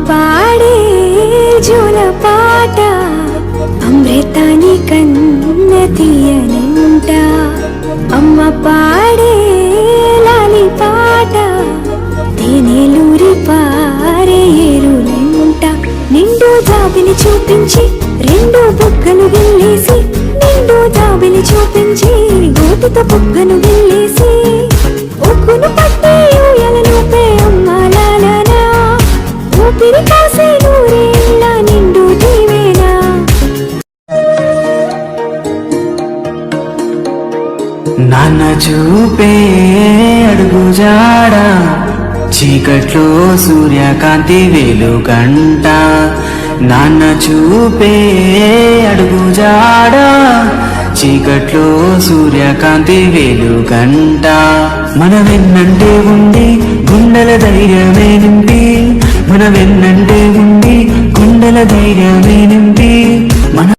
పాడే జోల పాట అమృతాని కన్న తీయనంట అమ్మ పాడే లాలి పాట తేనెలూరి పారే ఏరులంట నిండు జాబిని చూపించి రెండు బుగ్గలు గిల్లేసి నిండు జాబిని చూపించి గోటితో బుగ్గను గిల్లేసి ఉక్కును పట్టి ఊయలను పే అమ్మాలనా ఊపిరి కాసే నూరేళ్ళ నిండు దీవేనా నాన్న చూపే అడుగు జాడ చీకట్లో సూర్యకాంతి వెలుగంట నాన్న చూపే అడుగు జాడ చీకట్లో సూర్యకాంతి వెలుగంట మనవెన్నంటే ఉండి గుండెల ధైర్యమే నింపి మనవెన్నంటే ఉండి గుండెల ధైర్యమే నింపి